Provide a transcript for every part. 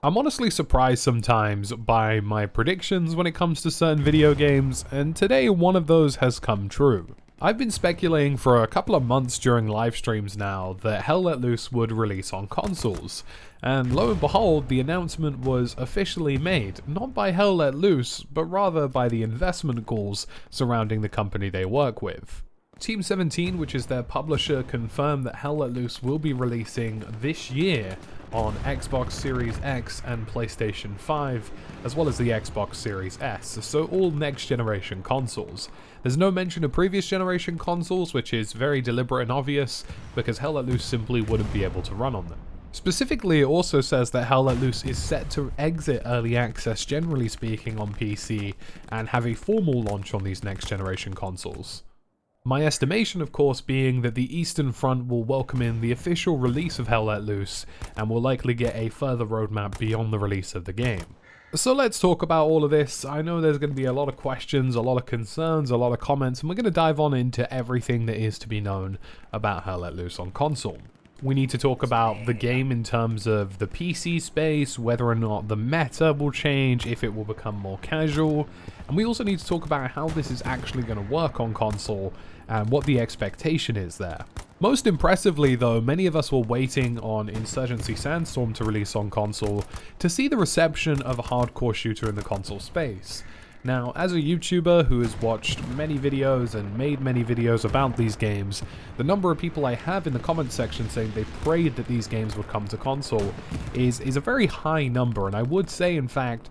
I'm honestly surprised sometimes by my predictions when it comes to certain video games, and today one of those has come true. I've been speculating for a couple of months during live streams now that Hell Let Loose would release on consoles, and lo and behold, the announcement was officially made, not by Hell Let Loose, but rather by the investment calls surrounding the company they work with. Team 17, which is their publisher, confirmed that Hell Let Loose will be releasing this year on Xbox Series X and PlayStation 5, as well as the Xbox Series S, so all next generation consoles. There's no mention of previous generation consoles, which is very deliberate and obvious, because Hell Let Loose simply wouldn't be able to run on them. Specifically, it also says that Hell Let Loose is set to exit early access, generally speaking, on PC, and have a formal launch on these next generation consoles. My estimation, of course, being that the Eastern Front will welcome in the official release of Hell Let Loose, and will likely get a further roadmap beyond the release of the game. So let's talk about all of this. I know there's going to be a lot of questions, a lot of concerns, a lot of comments, and we're going to dive on into everything that is to be known about Hell Let Loose on console. We need to talk about the game in terms of the PC space, whether or not the meta will change, if it will become more casual, and we also need to talk about how this is actually going to work on console and what the expectation is there. Most impressively though, many of us were waiting on Insurgency Sandstorm to release on console to see the reception of a hardcore shooter in the console space. Now, as a YouTuber who has watched many videos and made many videos about these games, the number of people I have in the comment section saying they prayed that these games would come to console is a very high number, and I would say, in fact,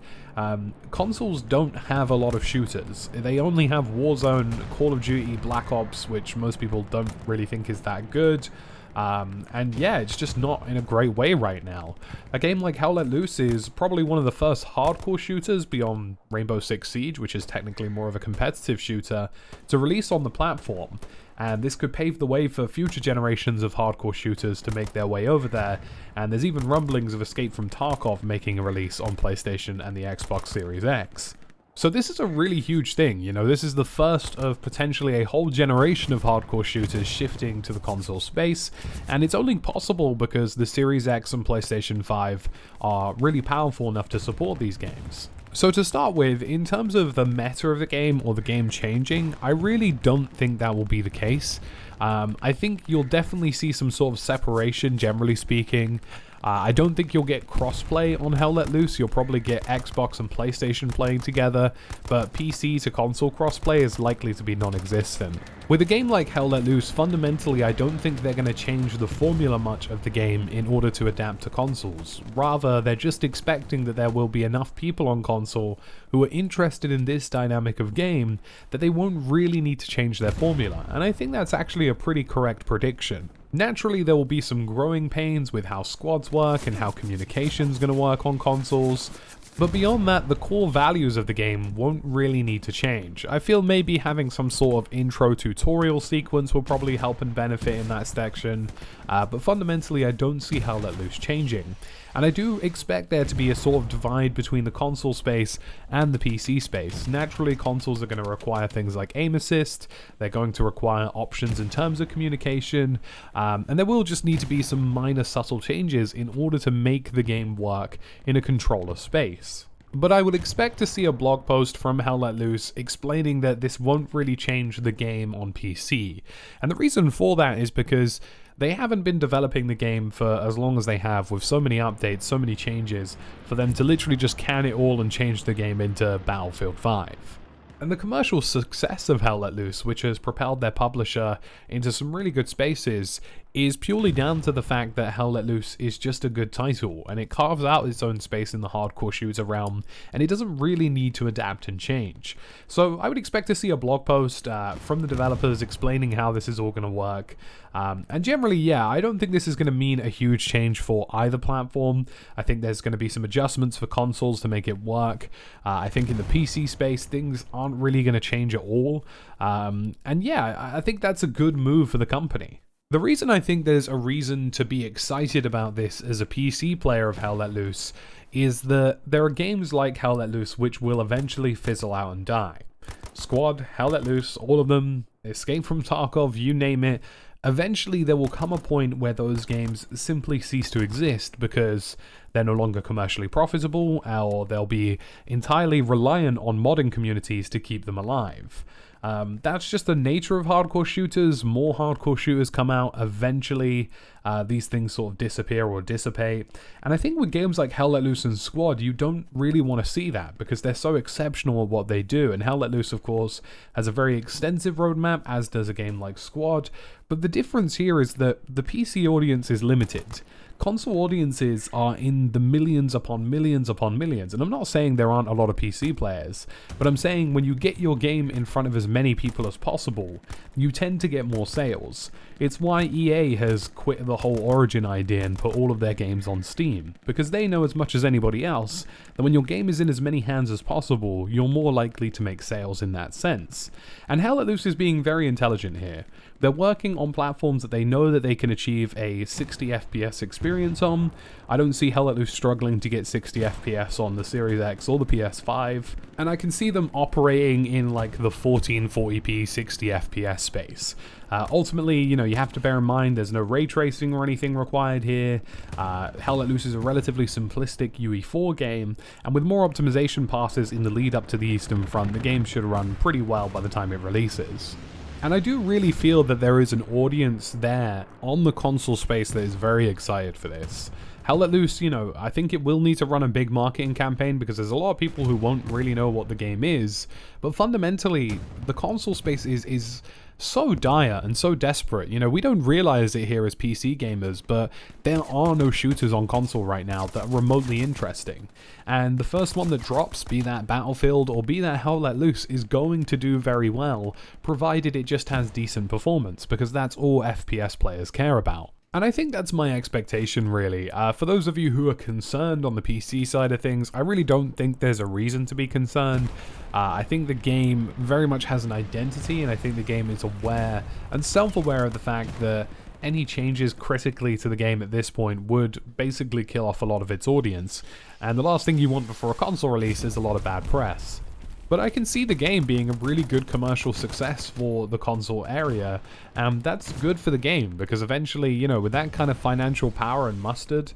consoles don't have a lot of shooters. They only have Warzone, Call of Duty, Black Ops, which most people don't really think is that good. And yeah, it's just not in a great way right now. A game like Hell Let Loose is probably one of the first hardcore shooters beyond Rainbow Six Siege, which is technically more of a competitive shooter, to release on the platform. And this could pave the way for future generations of hardcore shooters to make their way over there, and there's even rumblings of Escape from Tarkov making a release on PlayStation and the Xbox Series X. So this is a really huge thing, you know, this is the first of potentially a whole generation of hardcore shooters shifting to the console space, and it's only possible because the Series X and PlayStation 5 are really powerful enough to support these games. So to start with, in terms of the meta of the game or the game changing, I really don't think that will be the case. I think you'll definitely see some sort of separation, generally speaking. I don't think you'll get crossplay on Hell Let Loose. You'll probably get Xbox and PlayStation playing together, but PC to console crossplay is likely to be non-existent. With a game like Hell Let Loose, fundamentally I don't think they're going to change the formula much of the game in order to adapt to consoles. Rather, they're just expecting that there will be enough people on console who are interested in this dynamic of game that they won't really need to change their formula, and I think that's actually a pretty correct prediction. Naturally, there will be some growing pains with how squads work and how communication's going to work on consoles, but beyond that, the core values of the game won't really need to change. I feel maybe having some sort of intro tutorial sequence will probably help and benefit in that section, but fundamentally I don't see Hell Let Loose changing. And I do expect there to be a sort of divide between the console space and the PC space. Naturally, consoles are going to require things like aim assist, they're going to require options in terms of communication, and there will just need to be some minor subtle changes in order to make the game work in a controller space. But I would expect to see a blog post from Hell Let Loose explaining that this won't really change the game on PC. And the reason for that is because they haven't been developing the game for as long as they have, with so many updates, so many changes, for them to literally just can it all and change the game into Battlefield 5. And the commercial success of Hell Let Loose, which has propelled their publisher into some really good spaces, is purely down to the fact that Hell Let Loose is just a good title, and it carves out its own space in the hardcore shooter realm, and it doesn't really need to adapt and change. So I would expect to see a blog post from the developers explaining how this is all going to work. And generally, yeah, I don't think this is going to mean a huge change for either platform. I think there's going to be some adjustments for consoles to make it work. I think in the PC space, things aren't really going to change at all. And yeah, I think that's a good move for the company. The reason I think there's a reason to be excited about this as a PC player of Hell Let Loose is that there are games like Hell Let Loose which will eventually fizzle out and die. Squad, Hell Let Loose, all of them, Escape from Tarkov, you name it, Eventually there will come a point where those games simply cease to exist because they're no longer commercially profitable, or they'll be entirely reliant on modding communities to keep them alive. That's just the nature of hardcore shooters. More hardcore shooters come out, eventually these things sort of disappear or dissipate. And I think with games like Hell Let Loose and Squad, you don't really want to see that because they're so exceptional at what they do. And Hell Let Loose, of course, has a very extensive roadmap, as does a game like Squad. But the difference here is that the PC audience is limited. Console audiences are in the millions upon millions upon millions, and I'm not saying there aren't a lot of PC players, but I'm saying when you get your game in front of as many people as possible, you tend to get more sales. It's why EA has quit the whole Origin idea and put all of their games on Steam, because they know as much as anybody else that when your game is in as many hands as possible, you're more likely to make sales in that sense. And Hell Let Loose is being very intelligent here. They're working on platforms that they know that they can achieve a 60 FPS experience on. I don't see Hell Let Loose struggling to get 60 FPS on the Series X or the PS5, and I can see them operating in like the 1440p 60 FPS space. Ultimately, you know, you have to bear in mind there's no ray tracing or anything required here. Hell Let Loose is a relatively simplistic UE4 game, and with more optimization passes in the lead up to the Eastern Front, the game should run pretty well by the time it releases. And I do really feel that there is an audience there on the console space that is very excited for this. Hell Let Loose, you know, I think it will need to run a big marketing campaign because there's a lot of people who won't really know what the game is. But fundamentally, the console space is so dire and so desperate. You know, we don't realize it here as PC gamers, but there are no shooters on console right now that are remotely interesting. And the first one that drops, be that Battlefield or be that Hell Let Loose, is going to do very well, provided it just has decent performance, because that's all FPS players care about. And I think that's my expectation, really. For those of you who are concerned on the PC side of things, I really don't think there's a reason to be concerned. I think the game very much has an identity, and I think the game is aware and self-aware of the fact that any changes critically to the game at this point would basically kill off a lot of its audience. And the last thing you want before a console release is a lot of bad press. But I can see the game being a really good commercial success for the console area, and that's good for the game, because eventually, you know, with that kind of financial power and mustard,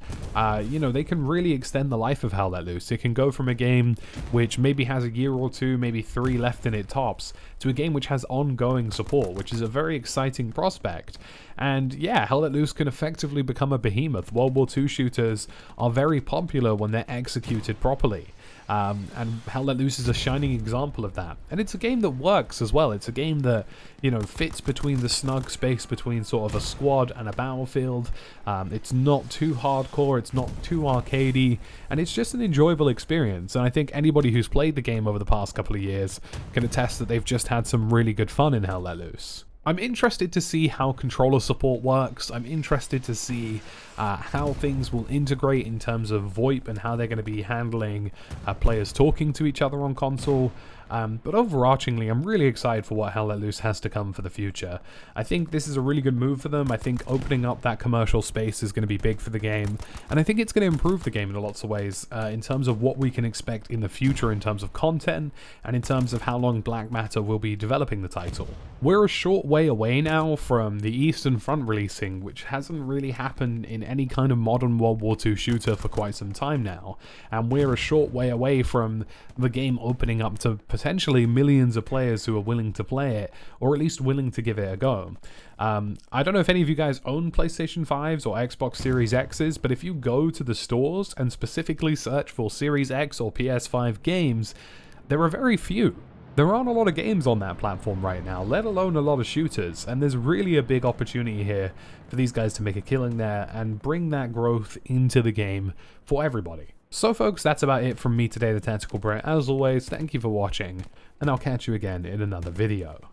you know, they can really extend the life of Hell Let Loose. It can go from a game which maybe has a year or two, maybe 3 left in it tops, to a game which has ongoing support, which is a very exciting prospect. And yeah, Hell Let Loose can effectively become a behemoth. World War II shooters are very popular when they're executed properly. And Hell Let Loose is a shining example of that. And it's a game that works as well. It's a game that, you know, fits between the snug space between sort of a Squad and a Battlefield. It's not too hardcore, it's not too arcadey, and it's just an enjoyable experience. And I think anybody who's played the game over the past couple of years can attest that they've just had some really good fun in Hell Let Loose. I'm interested to see how controller support works. I'm interested to see how things will integrate in terms of VoIP and how they're going to be handling players talking to each other on console. But overarchingly, I'm really excited for what Hell Let Loose has to come for the future. I think this is a really good move for them. I think opening up that commercial space is going to be big for the game, and I think it's going to improve the game in lots of ways in terms of what we can expect in the future in terms of content and in terms of how long Black Matter will be developing the title. We're a short way away now from the Eastern Front releasing, which hasn't really happened in any kind of modern World War II shooter for quite some time now, and we're a short way away from the game opening up to potentially millions of players who are willing to play it, or at least willing to give it a go. I don't know if any of you guys own PlayStation 5s or Xbox Series X's, but if you go to the stores and specifically search for Series X or PS5 games, there are very few. There aren't a lot of games on that platform right now, let alone a lot of shooters, and there's really a big opportunity here for these guys to make a killing there and bring that growth into the game for everybody. So folks, that's about it from me today, The Tactical Brit. As always, thank you for watching, and I'll catch you again in another video.